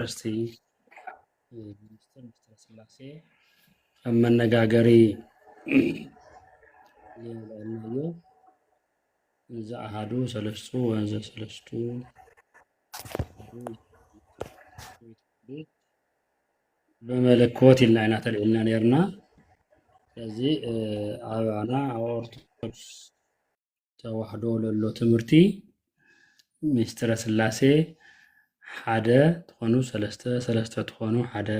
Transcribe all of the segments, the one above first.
ዩኒቨርሲቲ ሚኒስትር ሚስተር ስላሴ መነጋገሪ ለናዮ እዛ አሃዱ ሰለስቱ ወንዘ ሰለስቱ በመለኮት ይላይና ተልዕልና ነርና ስለዚህ አባና ኦርቶዶክስ ተዋህዶ ለሎ ትምህርቲ ሚስተር ስላሴ ሓደ ተኾኑ ሰለስተ ተኾኑ ሓደ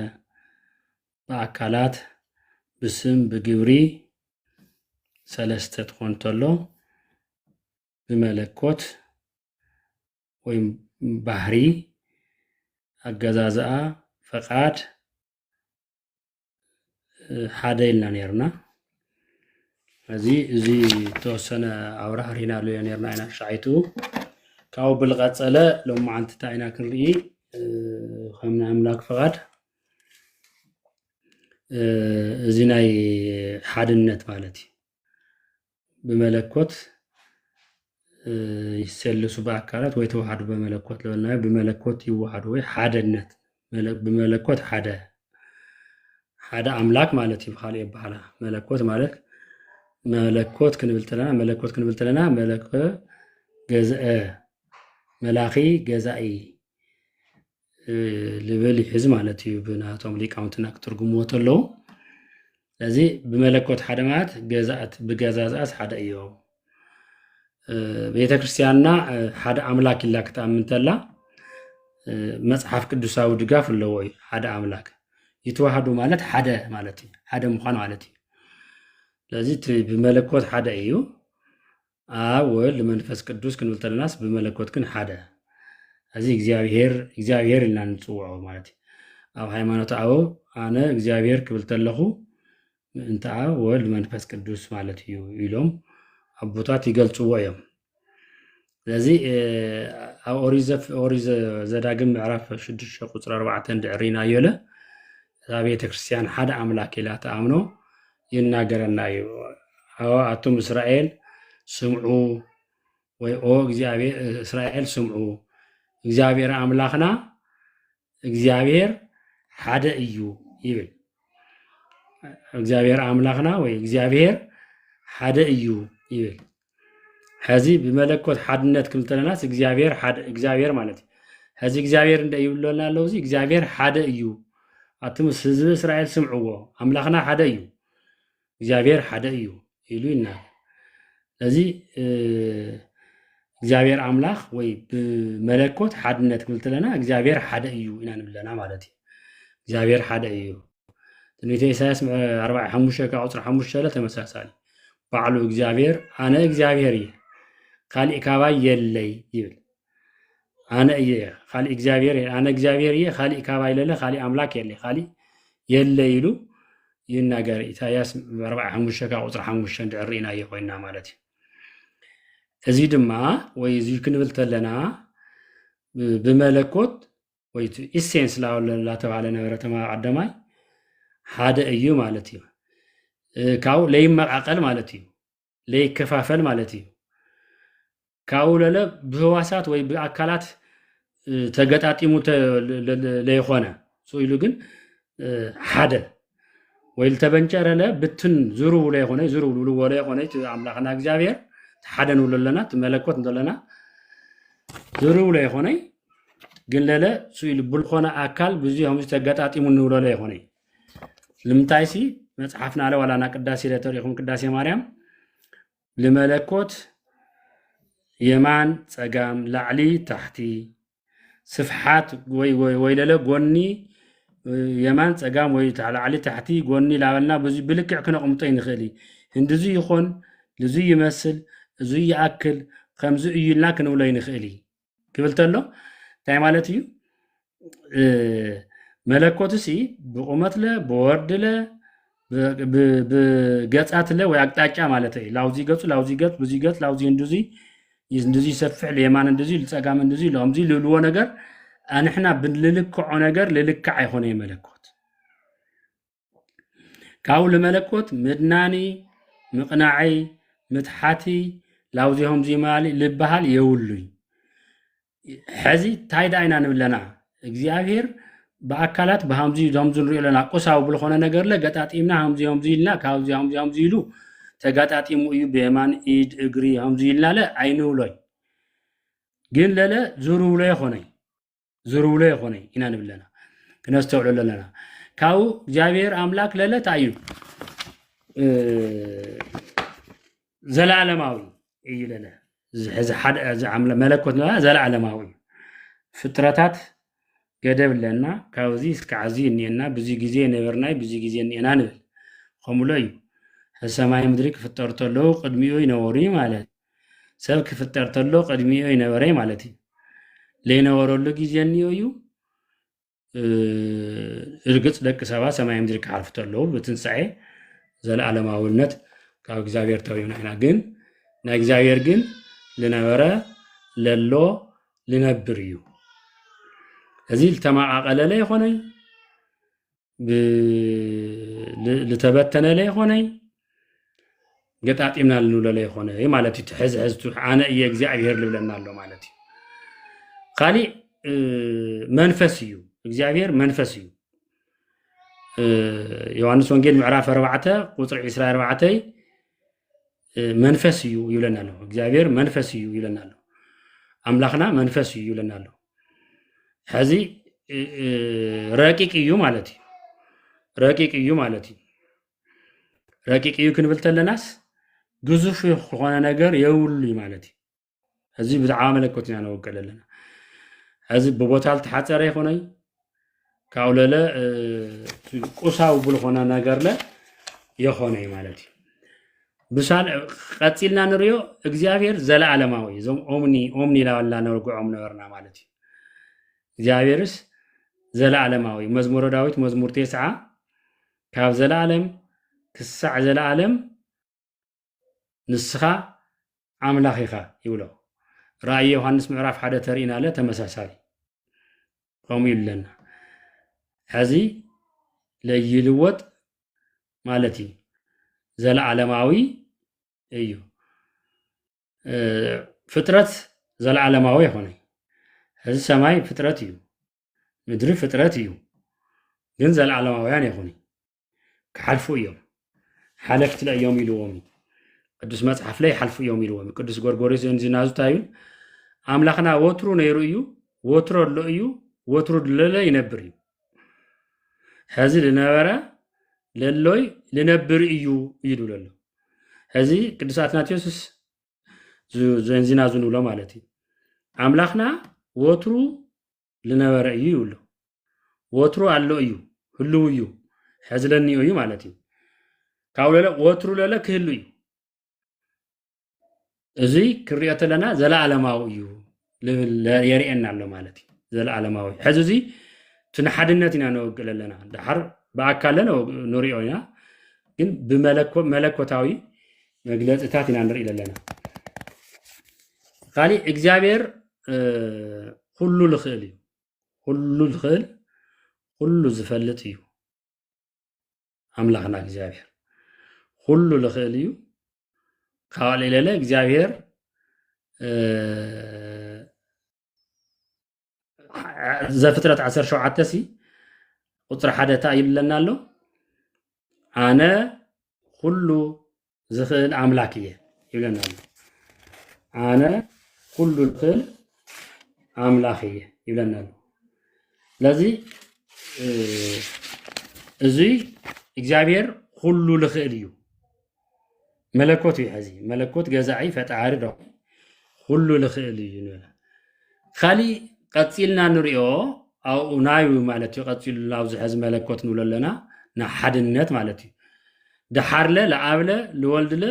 በአካላት ብስም ብግብሪ ሰለስተ ተኾኑ ተሎ ብመለኮት ወይም ባህሪ አገዛዝአ ፈቃድ ሓደ ኢልና ነርና እዚ ተወሰነ አውራሪና ሎ ነርና አይና ሻይቱ ካው بالقصله لما انت تاينا كنري خمنا املاك فقاد እዚ ናይ ሓድነት ማለት በመለኮት ይሰልሱ በአካላት ወይ ተዋሃዱ በመለኮት ለና በመለኮት ይዋሃዱ ወይ ሓድነት በመለኮት ሓደ አምላክ ማለት ይባል ይባላ መለኮት ማለት መለኮት ክንብልተለና መለኮ ገዘአ መላኺ ገዛኢ ልብል ይሕዝ ማለት እዩ ብናቶም ሊቃውንትና ክትርጉምዎ ተለው ስለዚህ በመለኮት ሓደ ማለት ገዛት በገዛዛስ ሓደ እዩ ቤተ ክርስቲያንና ሓደ አምላክ ኢላ ክትአምን ተላ መጽሐፍ ቅዱሳዊ ድጋፍ አለው ወይ ሓደ አምላክ ይተዋሃዱ ማለት ሓደ ማለት እዩ ሓደ ምዃን ማለት እዩ ስለዚህ በመለኮት ሓደ እዩ አብ ወልድ መንፈስ ቅዱስ ክንብልተለናስ በመለኮት ግን ሓደ እዚ እግዚአብሔር ኢልና ንጽውዖ ማለት አብ ሃይማኖት አብ አነ እግዚአብሔር ክብልተለኹ እንተ አብ ወልድ መንፈስ ቅዱስ ማለት እዩ ኢሎም አቦታት ይገልጽዎ እዮም ስለዚህ አብ ኦሪት ዘዳግም ምዕራፍ 6 ቁጥር 4 ድዕሪና የለ ቤተ ክርስቲያን ሓደ አምላክ ኢላ ተአምኖ ይናገረና እዩ አቶም እስራኤል ስምዑ ወይ እግዚአብሔር እስራኤል ስምዑ እግዚአብሔር አምላክና እግዚአብሔር ሓደ እዩ ይብል እግዚአብሔር አምላክና ወይ እግዚአብሔር ሓደ እዩ ይብል ሐዚ በመለኮት ሓድነት ክምተለናስ እግዚአብሔር ማለት ሐዚ እግዚአብሔር እንደይብለና አለው እዚ እግዚአብሔር ሓደ እዩ አቶም ህዝብ እስራኤል ስምዑዎ አምላክና ሓደ እዩ እግዚአብሔር ሓደ እዩ ይሉ ይናገር ስለዚህ እግዚአብሔር አምላክ ወይ በመለኮት ሓድነት ክምልተለና እግዚአብሔር ሓደ እዩ ኢና ንብለና ማለት እዩ እግዚአብሔር ሓደ እዩ ትንቢተ ኢሳይያስ 45 ቁጥር 5 ተመሳሳሊ ባዕሉ እግዚአብሔር አነ እግዚአብሔር እየ ካሊእ ካባይ የለይ ይብል አነ እየ ካሊእ እግዚአብሔር አነ እግዚአብሔር እየ ካሊእ ካባይ ለለ ካሊእ አምላክ የለይ ካሊእ የለይ ይሉ ይናገር ኢሳይያስ 45 ቁጥር 5 ድዕሪና ይቆይና ማለት እዩ እዚ ድማ ወይ እዚ ክንብል ተለና በመለኮት ወይ ኢሴንስ ላውላ ተባለ ነበረተማ አደማይ ሓደ እዩ ማለት እዩ ካው ለይመቃቀል ማለት እዩ ለይከፋፈል ማለት እዩ ካው ለለ በህዋሳት ወይ በአካላት ተገጣጢሙ ለይኾነ ሶይሉ ግን ሓደ ወይ ተበንጨረለ ብትን ዝሩብ ለይኾነ ዝሩብ ወለ ይኾነ አምላክና እግዚአብሔር ሓደ ነው ለለና ተመለኮት እንደለና ዝሩብ ለይኾነ ግን ለለ ሶይሉ ብልኾነ አካል ብዙ ያምዝ ተገጣጢሙ ነው ለይኾነ ልምታይሲ መጽሐፍና አለ ወላና ቅዳሴ ለተሪኹም ቅዳሴ ማርያም ለመለኮት የማን ጸጋም ላዕሊ ታሕቲ ስፍሓት ወይ ለለ ጎኒ የማን ጸጋም ወይ ላዕሊ ታሕቲ ጎኒ ላበልና ብዙ ብልክዕ ክነቅምጦ ይንኽእል እንደዚ ይኾን ለዚ ይመስል እዚ ያክል ከምዚ እዩልና ክንብሎ ይንኽእል ክብል ተሎ ታይ ማለት እዩ መለኮትሲ ብቁመት ለ በወርድ ለ በገጻት ለ ወይ አቅጣጫ ማለት እዩ ላውዚ ገጹ ላውዚ ገጽ ብዙ ገጽ ላውዚ እንደዚ ሰፍዕ ለየማን እንደዚ ለጸጋም እንደዚ ለምዚ ልልዎ ነገር አንሕና ብንልክዖ ነገር ልልክዕ አይሆነ መለኮት ካው ለመለኮት ምድናኒ ምቅናዓይ ምትሓቲ ላውዚሆም ዚማሊ ልበሃል የውሉይ ሕዚ ታይዳ አይና ንብለና እግዚአብሔር بأكلات بهمزي لنا قصة وبالخونة نجار له قطعتيمنا همزي لنا كهمزي همزي له تقطعتيمو إيو بيمان إيد إجري همزي لنا لا عينو لي جن لا زرو لا خوني إنا نبلنا كنستوعب لنا كاو جابير أملاك لا تعيو زلعلماوي إيه لا إذا حد إذا عمل ملكوتنا زلعلماوي فترات ገደብ ለና ካብዚ እስከ ዓዚ እኒአና ብዙ ጊዜ ነበርናይ ብዙ ጊዜ እኒአና ንብል ከምኡሎ እዩ ሰማይ ምድሪ ክፍጠር ተሎ ቅድሚኡ ይነበሩ ማለት ሰብ ክፍጠር ተሎ ቅድሚኡ ይነበረ ማለት እዩ ለይነበረሉ ጊዜ እኒኦ እዩ እርግጽ ደቂ ሰባት ሰማይ ምድሪ ክሓልፉ ተለዉ ብትንሳኤ ዘለዓለማዊነት ካብ እግዚአብሔር ተወይና ኢና ግን ናይ እግዚአብሔር ግን ልነበረ ለሎ ልነብር እዩ هذه التماعقل لا يخوني لتبتنا لا يخوني قطعت إمنا لنولا لا يخوني هي مالتي تحز أنا إيه لبلنا له مالتي خالي منفسيو إجزاعير منفسيو يوحنس وانجيل معراف 4 قطر 24 منفسيو يلنا له إجزاعير منفسيو يلنا له أملاخنا منفسيو يلنا له هذه رقيق يو مالتي رقيق يو مالتي رقيق يو كنبلت للناس جزء في خوانا نجار يولي مالتي هذه بتعامل كوتنا أنا وكل لنا هذه ببطال تحتر يخوني كأولا لا قصاو بالخوانا نجار لا يخوني مالتي بسال قتلنا نريو إجزاير زلا علماوي زم أمني لا ولا نرجع أمنا ورنا مالتي እግዚአብሔርስ ዘለዓለማዊ መዝሙረ ዳዊት መዝሙር 9 ካብ ዘለዓለም ክሳዕ ዘለዓለም ንስኻ አምላኽ ኢኻ ይብሎ ራእይ ዮሐንስ ምዕራፍ 1 ተሪእና ለ ተመሳሳይ ቆም ይለና ሕዚ ለይልወጥ ማለት ዘለዓለማዊ እዩ ፍጥረት ዘለዓለማዊ ይኾነ هذا السماء فترتي مدري فترتي ግን ዘለዓለማውያን ይኹኒ ክሓልፉ እዮም ሓለፍቲ እዮም ኢልዎሚ ቅዱስ መጽሐፍ ላይ ሓልፉ እዮም ኢልዎሚ ቅዱስ ጎርጎርዮስ እንዚናዙ ታዩን አምላኽና ወትሩ ነይሩ እዩ ወትሩ ኣሎ እዩ ወትሩ ለለ ይነብር እዩ ሕዚ ልነበረ ለሎይ ልነብር እዩ ይሉ ለሎ ሕዚ ቅዱስ አትናቴዎስ ዘንዚናዙ ንብሎ ማለት እዩ አምላኽና ወትሩ ልነበረ እዩ ይብሎ ወትሩ አሎ እዩ ህሉ እዩ ሕዝለኒ እዩ ማለት እዩ ካውለለ ወትሩ ለለ ክህሉ እዩ እዚ ክሪኦ ተለና ዘለዓለማዊ እዩ የሪአና ኣሎ ማለት እዩ ዘለዓለማዊ ሕዚ እዚ ትንሓድነት ኢና ነወግለለና ድሓር በአካለን ንሪኦ ኢና ግን ብመለኮታዊ መግለጽታት ኢና ንርኢ ለለና ካሊ እግዚአብሔር ሁሉ ልኽእል እዩ ሁሉ ልኽእል ሁሉ ዝፈልጥ እዩ አምላኽና እግዚአብሔር ሁሉ ልኽእል እዩ ካሊ ለለ እግዚአብሔር ዘፍጥረት 17 ሲ ቁጥር 1 ታ ይብለና ኣሎ አነ ሁሉ ዝኽእል አምላክ እየ ይብለና ኣሎ አነ ሁሉ ልኽእል አምላኽ እየ ይብለና ኣሎ ለዚ እዚ እግዚአብሔር ሁሉ ልኽእል እዩ መለኮት እዩ ሕዚ መለኮት ገዛኢ ፈጣሪ ዶ ሁሉ ልኽእል እዩ ንበለ ካሊ ቀፂልና ንሪኦ ኣብኡ ናዩ ማለት እዩ ቀፂሉ ኣብዚ ሕዚ መለኮት ንብሎ ኣለና ንሓድነት ማለት እዩ ድሓርለ ለአብለ ልወልድለ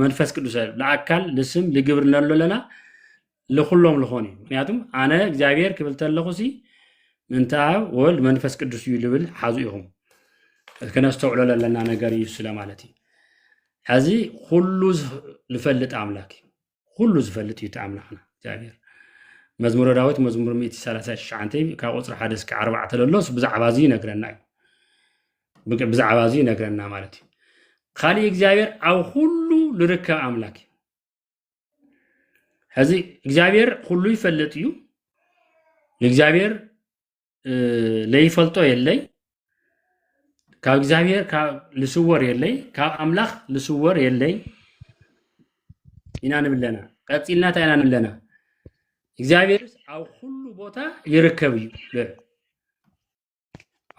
መንፈስ ቅዱስ ለአካል ልስም ልግብር ነሎ ለና ለኩሎም ልኾን እዩ ምክንያቱም አነ እግዚአብሔር ክብል ተለኹ ሲ ምንታ ወልድ መንፈስ ቅዱስ እዩ ልብል ሓዙ ኢኹም ከነስተውዕሎ ለና ነገር እዩ ስለ ማለት እዩ ሕዚ ኩሉ ዝፈልጥ አምላክ ኩሉ ዝፈልጥ እዩ ተአምላኽና እግዚአብሔር መዝሙረ ዳዊት መዝሙር 139 ካብ ቁፅሪ 1 እስከ 4 ለሎስ ብዛዕባ እዚ ይነግረና እዩ ብዛዕባ እዚ ይነግረና ማለት እዩ ካሊ እግዚአብሔር ኣብ ኩሉ ልርከብ አምላክ ሕዚ እግዚአብሔር ኩሉ ይፈልጥ እዩ እግዚአብሔር ለይፈልጦ የለይ ካብ እግዚአብሔር ልስወር የለይ ካብ ኣምላኽ ልስወር የለይ ኢና ንብለና ቀፂልና እንታይ ኢና ንብለና እግዚአብሔርስ ኣብ ኩሉ ቦታ ይርከብ እዩ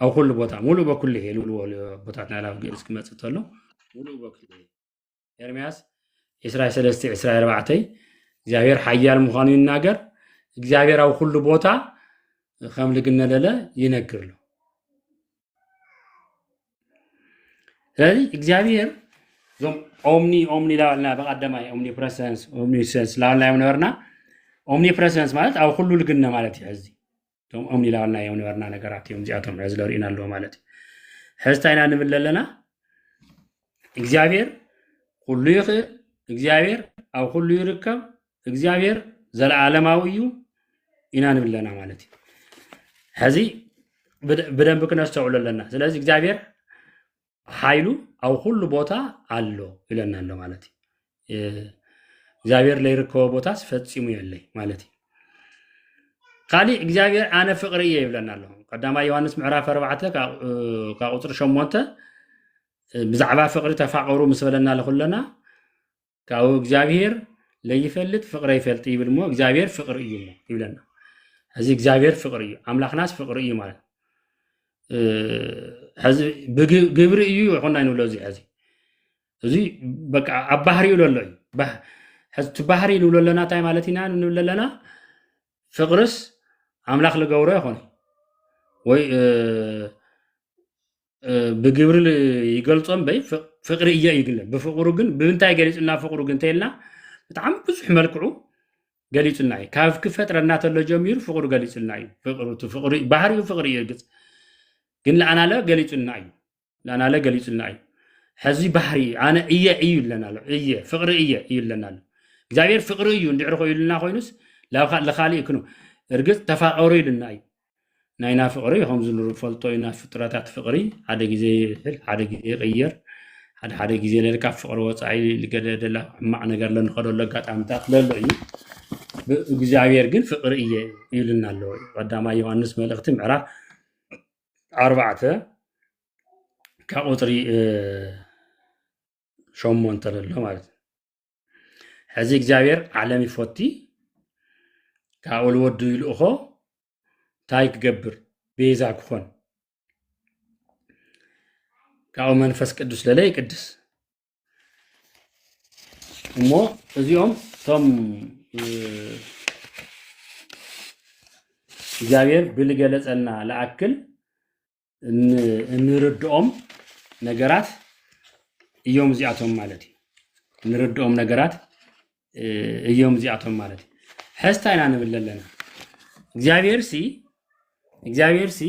ኣብ ኩሉ ቦታ ሙሉእ በኩል ይሄ ልብልዎ ቦታት ናይ ላብ ግእዝ ክመፅእ ተሎ ሙሉእ በኩል ይሄ ኤርምያስ 23:24 እግዚአብሔር ሓያል ምዃኑ ይናገር እግዚአብሔር ኣብ ኩሉ ቦታ ከም ልግነለለ ይነግር ሎ ስለዚ እግዚአብሔር ዞም ኦምኒ ላበልና በቀዳማይ ኦምኒሰንስ ላበልና ነበርና ኦምኒፕሬሰንስ ማለት ኣብ ኩሉ ልግነ ማለት እዩ ሕዚ እቶም ኦምኒ ላበልና ነበርና ነገራት እዮም እዚኣቶም ሕዚ ለሪእና ኣለዎ ማለት እዩ ሕዚ እንታይ ኢና ንብል ኣለና እግዚአብሔር ኩሉ ይኽእል እግዚአብሔር ኣብ ኩሉ ይርከብ እግዚአብሔር ዘለዓለማዊ እዩ ኢና ንብል ኣለና ማለት እዩ ሕዚ ብደንብ ክነስተውዕሎ ኣለና ስለዚ እግዚአብሔር ሓይሉ ኣብ ኩሉ ቦታ ኣሎ ኢለና ኣሎ ማለት እዩ እግዚአብሔር ለይርከቦ ቦታስ ፈፂሙ የለይ ማለት እዩ ካሊእ እግዚአብሔር ኣነ ፍቅሪ እየ ይብለና ኣሎ ቀዳማይ ዮሃንስ ምዕራፍ 4 ካብ ቁፅሪ 8 ብዛዕባ ፍቅሪ ተፋቀሩ ምስ በለና ለኩለና ካብኡ እግዚአብሔር ለይፈልጥ ፍቅሪ ይፈልጥ ይብል ሞ እግዚአብሔር ፍቅሪ እዩ ይብለና ሕዚ እግዚአብሔር ፍቅሪ እዩ ኣምላኽናስ ፍቅሪ እዩ ማለት ሕዚ ብግብሪ እዩ ይኹና ንብሎ እዚ ሕዚ እዚ በቃ ኣብ ባህሪኡ ዘሎ እዩ ሕዚ እቲ ባህሪ ንብሎ ኣለና እንታይ ማለት ኢና ንብል ኣለና ፍቅርስ ኣምላኽ ዝገብሮ ይኾነ ወይ ብግብሪ ይገልፆም በይ ፍቅሪ እየ ይግለ ብፍቅሩ ግን ብምንታይ ገሊፅና ፍቅሩ ግን እንተይልና ብጣዕሚ ብዙሕ መልክዑ ገሊፅልና እዩ ካብ ክፈጥረና ተሎ ጀሚሩ ፍቅሩ ገሊፅልና እዩ ፍቅሪ ባህሪኡ ፍቅሪ እዩ ግፅ ግን ለኣናለ ገሊፅልና እዩ ሕዚ ባህሪ ኣነ እየ እዩ ይለና ኣሎ እየ ፍቅሪ እየ እዩ ይለና ኣሎ እግዚአብሔር ፍቅሪ እዩ እንድዕሪ ኮይሉና ኮይኑስ ለካሊእ ክኑ እርግፅ ተፋቀሩ ኢልና እዩ ናይና ፍቅሪ ከምዚ ንፈልጦ ኢና ፍጥረታት ፍቅሪ ሓደ ግዜ ይሕል ሓደ ግዜ ይቅየር ሓደ ግዜ ካብ ፍቅሪ ወፃኢ ልገደደላ ሕማቅ ነገር ለንኸደሉ ኣጋጣሚታት ለሎ እዩ እግዚአብሔር ግን ፍቅሪ እየ ይብልና ኣሎ ቀዳማይ ዮሃንስ መልእክቲ ምዕራፍ 4 ካብ ቁፅሪ 8 ለሎ ማለት እዩ ሕዚ እግዚአብሔር ዓለም ይፈቲ ካብኡ ልወዱ ይልእኾ እንታይ ክገብር ቤዛ ክኾን ካብኡ መንፈስ ቅዱስ ለለ ይቅድስ እሞ እዚኦም እቶም እግዚአብሔር ብልገለፀልና ለኣክል እንርድኦም ነገራት እዮም እዚኣቶም ማለት እዩ እንርድኦም ነገራት እዮም እዚኣቶም ማለት እዩ ሕዝታ ኢና ንብል ኣለና እግዚአብሔር ሲ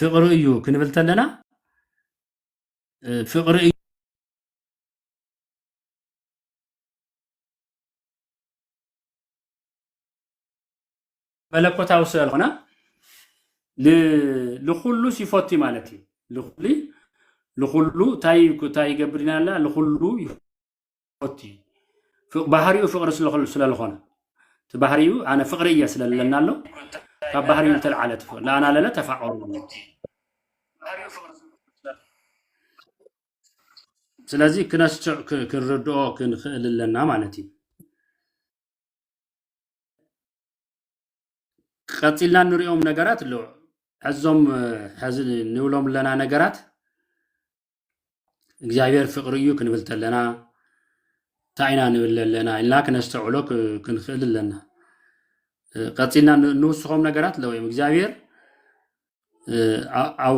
ፍቅሪ እዩ ክንብል ተለና ፍቅሪ እዩ መለኮታዊ ስለዝኾነ ልኩሉ ሲፈቲ ማለት እዩ ልኩሉ እንታይ ይገብር ኢና ኣላ ልኩሉ ይፈቲ ባህሪኡ ፍቅሪ ስለዝኾነ እቲ ባህሪኡ ኣነ ፍቅሪ እየ ስለለና ኣሎ ካብ ባህሪኡ ዝተለዓለ ለኣና ለለ ተፋቀሩ ስለዚ ክንርድኦ ክንክእል ኣለና ማለት እዩ ቀፂልና ንሪኦም ነገራት ኣለዉ ሕዞም ሕዚ ንብሎም ኣለና ነገራት እግዚአብሔር ፍቅሪ እዩ ክንብል ተለና እንታይ ኢና ንብል ኣለና ኢልና ክነስተውዕሎ ክንክእል ኣለና ቀፂልና ንውስኾም ነገራት ኣለዉ እዮም እግዚአብሔር ኣብ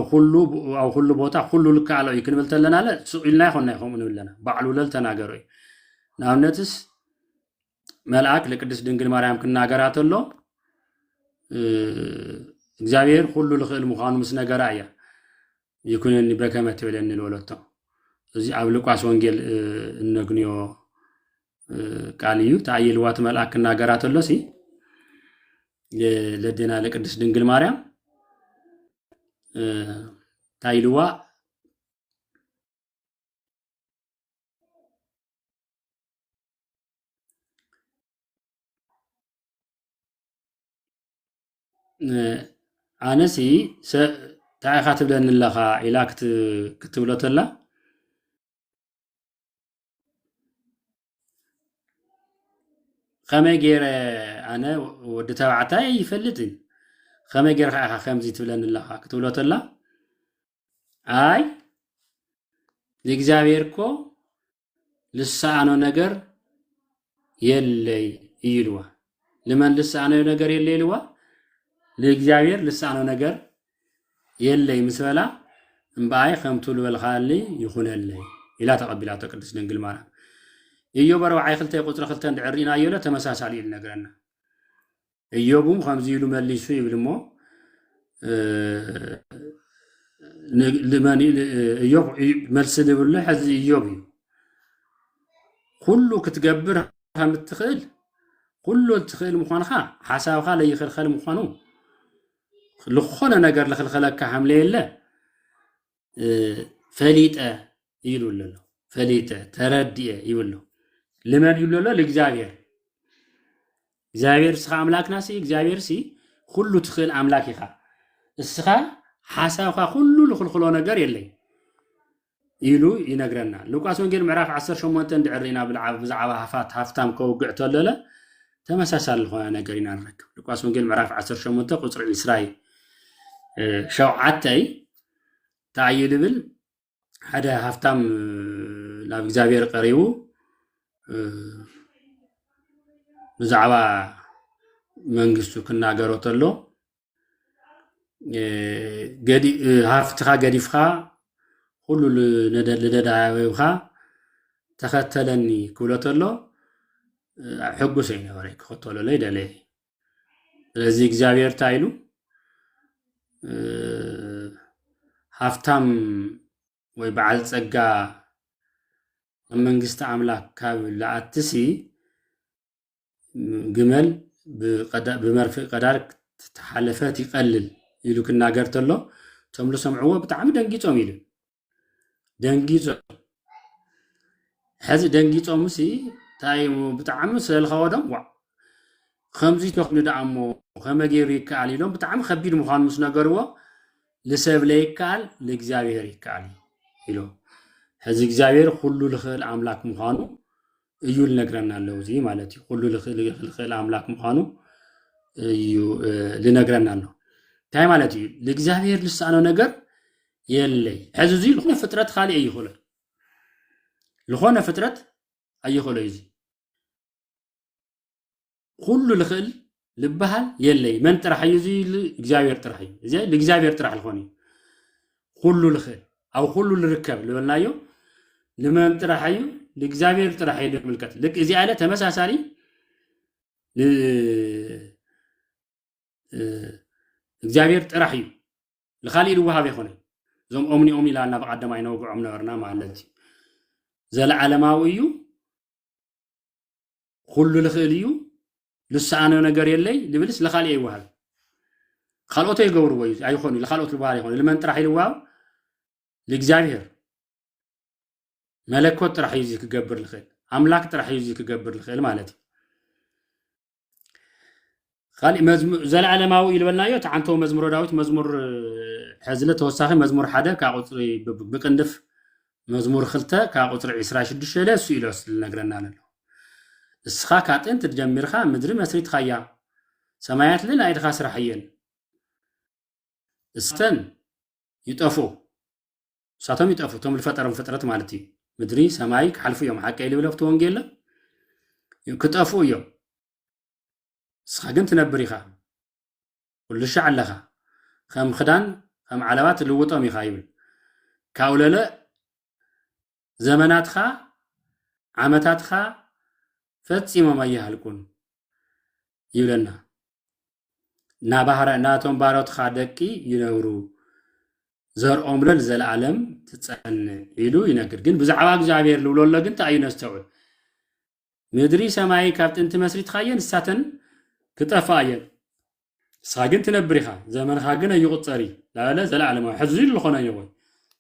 ኩሉ ቦታ ኩሉ ልከኣሎ እዩ ክንብል ተለና ለ ስኢልና ይኮና ይኸምኡ ንብል ኣለና ባዕሉ ለል ተናገሩ እዩ ንኣብነትስ መልኣክ ለቅድስት ድንግል ማርያም ክናገራ ተሎ እግዚአብሔር ኩሉ ልኽእል ምዃኑ ምስ ነገራ እያ ይኩነኒ በከመ ትብለኒ ንበለቶ እዚ ኣብ ሉቃስ ወንጌል እነግንዮ ቃል እዩ ተኣይልዋት መልኣክ ክናገራ ተሎ ሲ ለደና ለቅድስት ድንግል ማርያም ታይልዋ أنسي تاي خاتب لأن اللخا إلا كتبلت الله خما غير أنا ودت تبعتاي يفلتن خما غير خمزي تبلن اللخا كتبلت الله أي لإجابيركو لسه أنا نجر يلي يلوا لمن لسه أنا نجر يلي يلوا لإجابير لسه أنا نجر يلي مسألة مباي خمتول والخالي يخون اللي إلى تقبلات قدس دنقل مارا إيوب روعي خلتي قطر خلتان دعرينا يولا تمساس علي النقرنا إيوبهم خمزيلو ملي شوي بالمو لماني إيوب مرسل بالله حز إيوبي كله كتقبر هم التخيل كله التخيل مخانخا حسابها لي خلخل مخانو لخونا نقر لخلخلك حملي الله فليتة يقول له فليتة تردية يقول له لمن يقول له لإجابير إجابير سخا أملاك ناسي إجابير سي كله تخيل أملاكي خا السخا حسابها كله لخلخلو نقر يلي يلو ينقرنا لوكاس ونجيل معراف 10 شمونتن دعرينا بزعبا هفتام كوقعتو للا تمساسال لخونا نقرينا نركب لوكاس ونجيل معراف 10 شمونتن قصر إسرائيل شوعتي تعيد بل حدا هفتام لاب إجابير قريبو بزعبا منقستو كنا قروت له هفتخا قديفخا كله لدداويوخا تختلني كولت له حقو سينا وريك خطولو لي دلي لذي إجابير تايلو هفتام ويبعال تسقى منقست عملاك كاب لعتسي جمل بمرفق قدارك تحالفات يقلل يلو كنا قرت له تملو سمعوه بتعمل دنقيتهم يلو دنقيتو حزي دنقيتو مسي تايمو بتعمل سيالخوادم خمزي تخلو دعمو خمجير يكالي لهم بتعمل خبير مخان مسنقروا لسبب ليكال لإجابير يكالي يلو حزي إجابير خلو لخيل عملاك مخانو يقول نقرنا اللوزي مالتي خلو لخيل عملاك مخانو يو لنقرنا له تاي مالتي لإجابير لسانو نقر يلي حزوزي لخونا فترة خالي أي خلا لخونا فترة أي خلا يزي كل الخل لبها يلي من ترح يزي لإجابير ترحي زي لإجابير ترح الخوني كل الخل أو كل الركب اللي قلنا يو لمن ترح يو لإجابير ترح يدك ملكت لك إذا على تمسها ساري إجابير ترح يو لخالي لوها بيخوني زم أمني لأن بعد ما ينوقع عمنا ورنا مع الذي زل علماويو كل الخليو لسه أنا نجار يلي لبلس لخالي أي واحد خالوته يجور ويز أيخوني لخالوت الباري خوني لما أنت راح يلواو لإجابير ملكوت راح يجيك يقبر الخيل أملاك راح يجيك يقبر الخيل مالتي خالي زل علماوي اللي بلنا يوت عنتو مزمور داوت مزمور حزلة توساخي مزمور حدا كعطري بقندف مزمور خلته كعطري 26 لا سيلوس لنقرنا له السخا كاتن تتجمرخا مدري مسريت خيا سمايات لنا ايد خاسر حيين استن يطفو ساتم يطفو توم الفتره فتره مالتي مدري سمايك حلفو يوم حقا اللي بلفت وانجيلا يكطفو يوم سخا كنت نبريخا كل شع لها خم خدان خم علامات اللي وطم يخايبل كاولله زماناتخا عامتاتخا فتصيما ما يهلكون يبلنا نابهر ناتون باروت خادكي ينورو زر أمرل زل عالم تتصن يلو ينكر جن بزعوا إجابير لولا جن تأيون استوى مدري سماعي كابت أنت مسري تخيل الساتن كتفاين ساجن تنبريها زمان خاجنا يغطري لا زل عالم حزين لخنا يوي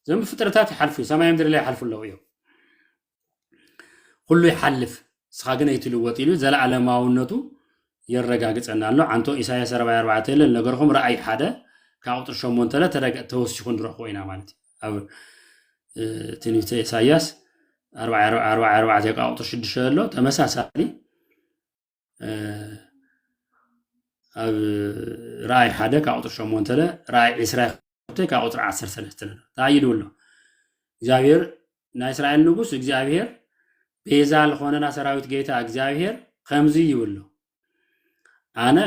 زم فترات حلفي سماعي مدري ليه حلف الله يوم كله يحلف سخاجنا يتلوت يلو زل على ما ونتو يرجع جت أنا عنتو إسحاق 44 لنقرهم رأي حدا كعطر شمون تلا توسيخون رخوينا مالتي أو تنيتي إساياس 4 كعطر شد شلو تمساسالي أو رأي حدا كعطر شمون تلا رأي إسرائيل كعطر 10 سنة تايدوا له እግዚአብሔር ናይ እስራኤል ንጉስ እግዚአብሔር ቤዛ ለኾነና ሰራዊት ጌታ እግዚአብሔር ከምዚ ይብሎ አነ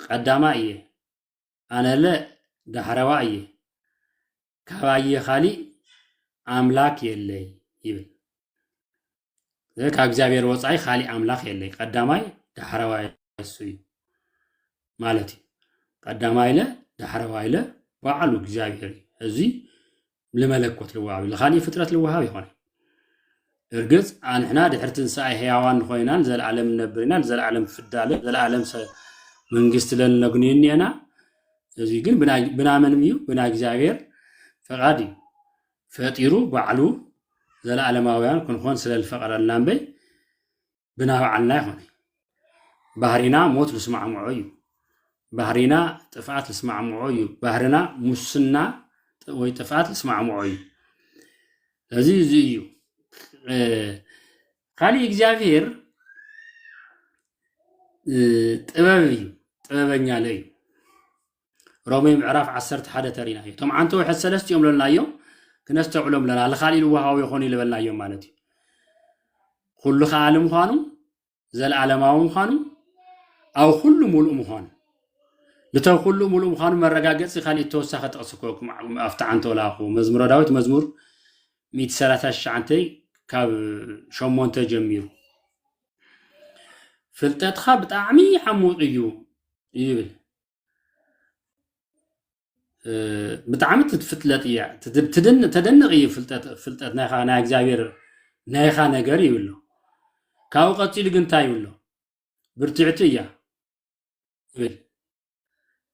ቀዳማ እየ አነ ለ ዳሕረዋ እየ ካባየ ኻሊ አምላክ የለይ ይብል ከእግዚአብሔር ወፃይ ኻሊ አምላክ የለይ ቀዳማይ ዳሕረዋይ እሱ እዩ ማለት እዩ ቀዳማይ ለ ዳሕረዋይ ለ ባዕሉ እግዚአብሔር እዚ لملكوت لوهابي لخالي فترة لوهابي هون ارجز احنا دحرتن ساي حيوان خوينان زل عالم نبرنا زل عالم فداله زل عالم منغست لنغنيني انا زي ግን بنامن ميو بنا እግዚአብሔር فقادي فطيرو بعلو زل عالماويان كنكون سلال فقرنا بي بنا علنا هون ባህሪና ሞት ልስማዕ ሙዑዩ ባህሪና ጥፋት ልስማዕ ሙዑዩ ባህሪና ሙስና ወይ ጥፋት ልስማዕ ሙዑዩ እዚ እዩ ካሊ እግዚአብሔር ጥበበኛ ለይ ሮሜ ምዕራፍ 11 ተሪና እቶም አንተ ወሕድ ሰለስት ዮም ለናዮ ክነስተውሎም ለና ለኻሊ ልዋሃው ይኾን ይልበልናዮ ማለት እዩ ኩሉ ዓለም ኻኑ ዘለዓለማው ኻኑ أو كل ملؤ مخان لتو كل ملؤ مخان مرقاقت خالي توسخ تقصكوكم أفتح عن تولاقو مزمور داوت مزمور 113 عنتي كاب شمون تجميرو فلتت خابت أعمي حمود إيو يبل بتعمد تفتلت إياه تدنق إيو فلتت نايخا نايك زاوير نايخا ناقر يولو كاو قتيل قنتا يولو برتعتو إياه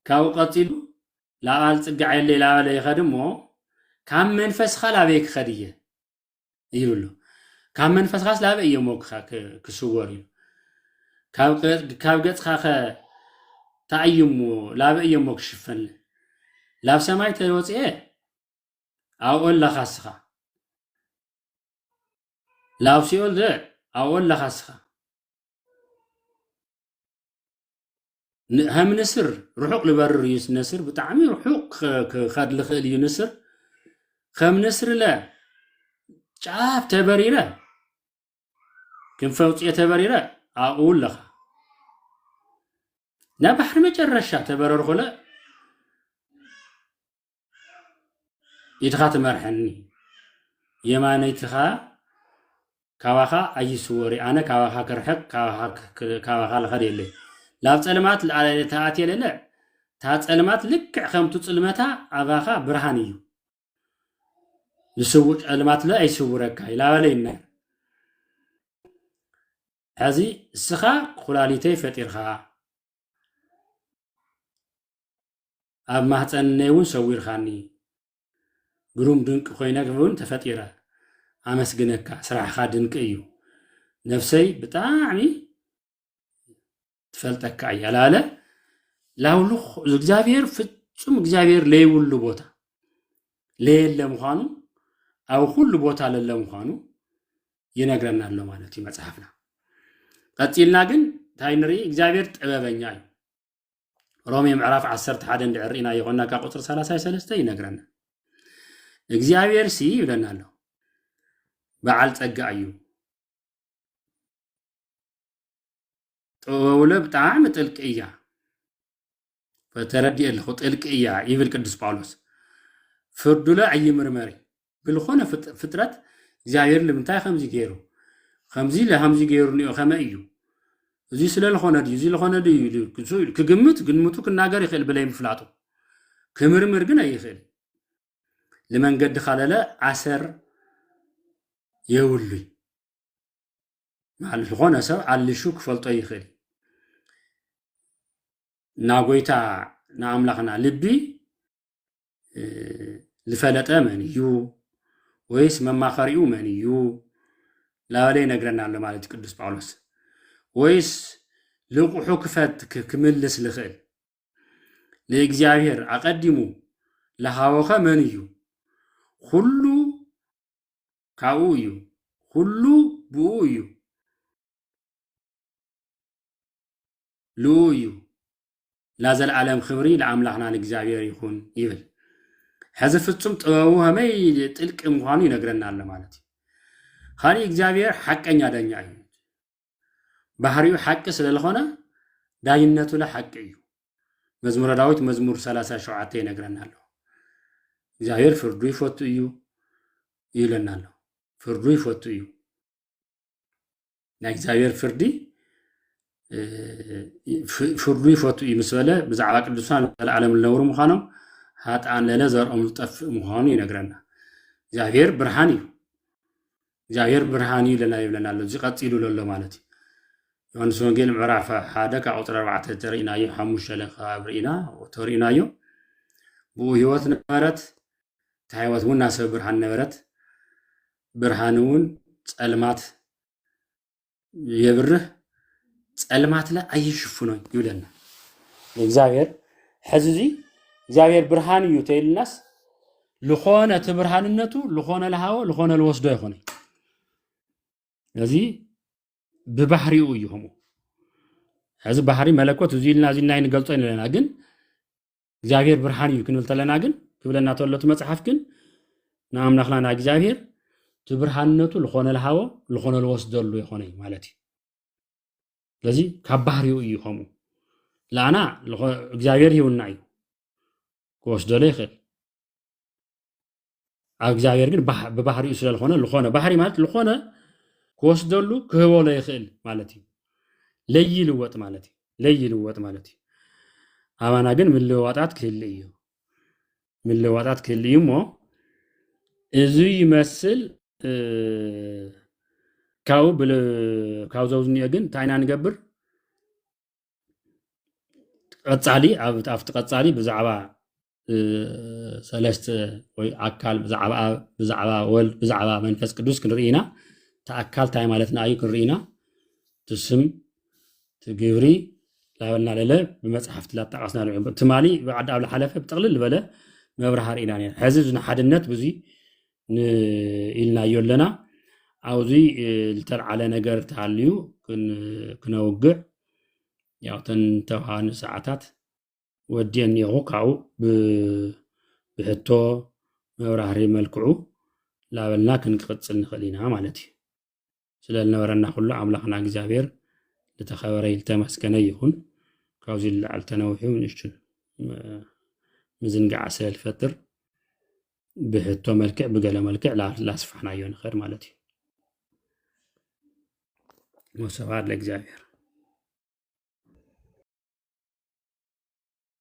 كاو قتلو لا قال صقع لي لا ولا يخدمو كم منفس خلا بيك خديه يقولو كم منفس خاص لا بي يموك كسوري كاو قص خاخ تعيمو لا بي يموك شفن لا سماي توصيه اول لا خاصخه لا سيول ده اول لا خاصخه هم نسر رحوق لبر يس نسر بتعمي رحوق خاد لخيل ينسر خم نسر لا شاف تبريرة كم فوت يتبريرة أقول لك نبحر مجرشة تبرر خلا يتخات مرحني يماني تخا كواخا أي سوري أنا كواخا كرحك كواخا لخدي اللي لا تصلمات على تاعتي لا تصلمات لك خمتو تصلمتا اباخا برهانيو لسوق علمات لا يسورك لا ولينا هذه السخا خلاليتي فطيرها اب محصنيون سويرخاني غروم دنك خوينا غون تفطيره امسغنكا سراحا دنك ايو نفسي بتاعمي تفلتك عيالاله لاولو እግዚአብሔር ፍጹም እግዚአብሔር ለይውሉ ቦታ ለየለም ኻኑ አው ሁሉ ቦታ ለለም ኻኑ ይነግረናል ማለት ይመጽሐፍና ቀጥልና ግን ታይንሪ እግዚአብሔር ጥበበኛ እዩ ሮሜ ምዕራፍ 11 እንደዕሪና ይሆና ከቁጥር 33 ይነግረናል እግዚአብሔር ሲ ይለናል በዓል ጸጋ እዩ طوله بتاعم تلقيا فتردي له تلقيا يبل قدس باولوس فردولا اي مرمري بالخونه فترات እግዚአብሔር ለምንታይ خمزي ገይሩ خمزي ለሐምዚ ገይሩኒ خمايو እዚ ስለልኾነ ዲ እዚ ለኾነ ዲ ክግምቱ ክናገር ይኽእል ብላይ ምፍላጡ ክምርምር ግን አይኽእል ለመንገድ ካለለ ዓሰር የውሉይ ማለት ሆነ ሰው አልሹ ክፈልጦ ይኽእል ናጎይታ ናአምላኽና ልቢ ልፈለጠ መን እዩ ወይስ መማኸሪኡ መን እዩ ላበለይ ነግረናል ማለት ቅዱስ ጳውሎስ ወይስ ልቁሑ ክፈት ክምልስ ልኽእል ለእግዚአብሔር አቀድሙ ለሃወኸ መን እዩ ሁሉ ካብኡ እዩ ሁሉ ብኡ እዩ ልኡ እዩ ላዘለዓለም ክብሪ ለአምላኽና ለእግዚአብሔር ይኹን ይብል ሕዚ ፍጹም ጥበቡ ከመይ ጥልቅ ምዃኑ ይነግረና ኣሎ ማለት እዩ ካሊእ እግዚአብሔር ሓቀኛ ዳኛ እዩ ባህሪኡ ሓቂ ስለዝኾነ ዳይነቱ ለሓቂ እዩ መዝሙረ ዳዊት መዝሙር 37 ይነግረና ኣሎ እግዚአብሔር ፍርዱ ይፈቱ እዩ ይብለና ኣሎ ፍርዱ ይፈቱ እዩ ናይ እግዚአብሔር ፍርዲ ፍርዱ ይፈቱ እዩ ምስ በለ ብዛዕባ ቅዱሳን ዘለዓለም ዝነብሩ ምዃኖም ሃጣን ለለ ዘርኦም ዝጠፍእ ምዃኑ ይነግረና እግዚአብሔር ብርሃን እዩ እግዚአብሔር ብርሃን እዩ ለና ይብለና ኣሎ እዚ ቀፂሉ ዘሎ ማለት እዩ ዮሐንስ ወንጌል ምዕራፍ 1 ካብ ቁጥሪ 4 ተሪእናዮ 5 ለኻብ ተሪእናዮ ብኡ ህይወት ነበረት እቲ ህይወት እውን ናብ ሰብ ብርሃን ነበረት ብርሃን እውን ጸልማት የብርህ ጸልማት ለ ኣይሽፍኖን ይብለና እግዚአብሔር ሕዚ እግዚአብሔር ብርሃን እዩ ተይልናስ ልኾነ እቲ ብርሃንነቱ ልኾነ ለሃወ ልኾነ ልወስዶ ይኾነ እዚ ብባህሪኡ እዩ ሆሞ ሕዚ ባህሪ መለኮት እዚ ኢልና እዚ ናይ ንገልጾ ይነለና ግን እግዚአብሔር ብርሃን እዩ ክንብል ተለና ግን ክብለና ተሎት መጽሓፍ ግን ንኣምላኽና ና እግዚአብሔር እቲ ብርሃንነቱ ልኾነ ለሃወ ልኾነ ልወስደሉ ይኾነ ማለት እዩ ስለዚ ካብ ባህሪኡ እዩ ሆሞ ለኣና እግዚአብሔር ይውና እዩ ክወስደሉ ይኽእል ኣብ እግዚአብሔር ግን ብባህሪኡ ስለዝኾነ ልኾነ ባህሪ ማለት ልኾነ ክወስደሉ ክህበሎ ይኽእል ማለት እዩ ለይልወጥ ማለት እዩ ለይልወጥ ማለት እዩ ኣባና ግን ምልውዋጣት ክህሊ እዩ ምልውዋጣት ክህሊ እዩ እሞ እዚ ይመስል ካብኡ ዝኒአ ግን እንታይ ኢና ንገብር ቀጻሊ ኣብቲ ቀጻሊ ብዛዕባ ሰለስተ ወይ ኣካል ብዛዕባ ወልድ ብዛዕባ መንፈስ ቅዱስ ክንርኢና ተኣካል እንታይ ማለትና እዩ ክንርኢና ትስም ትግብሪ ላበልና ለለ ብመጽሓፍቲ ላጠቃስና ንሪኦ ትማሊ ብዓዲ ኣብ ዝሓለፈ ብጥቕልል ዝበለ መብራህቲ ርኢና ነና ሕዚ ንሓድነት ብዙ ኢልናዮ ኣለና ኣብዚ ዝተልዓለ ነገር ተሃልዩ ክነውግዕ ያው ተን ተውሃኑ ሰዓታት ወዲአን እኒአኹ ካብኡ ብሕቶ መብራህሪ መልክዑ ላበልና ክንቅፅል ንኽእል ኢና ማለት እዩ ስለዝነበረና ኩሉ ኣምላኽና እግዚአብሔር ዝተኸበረ ዝተመስገነ ይኹን ካብዚ ዝለዓል ተነዊሑ ንእሽቱ ምዝንጋዕ ስለዝፈጥር ብሕቶ መልክዕ ብገለ መልክዕ ላስፋሕናዮ ንኽእል ማለት እዩ ወስብሓት ለእግዚአብሔር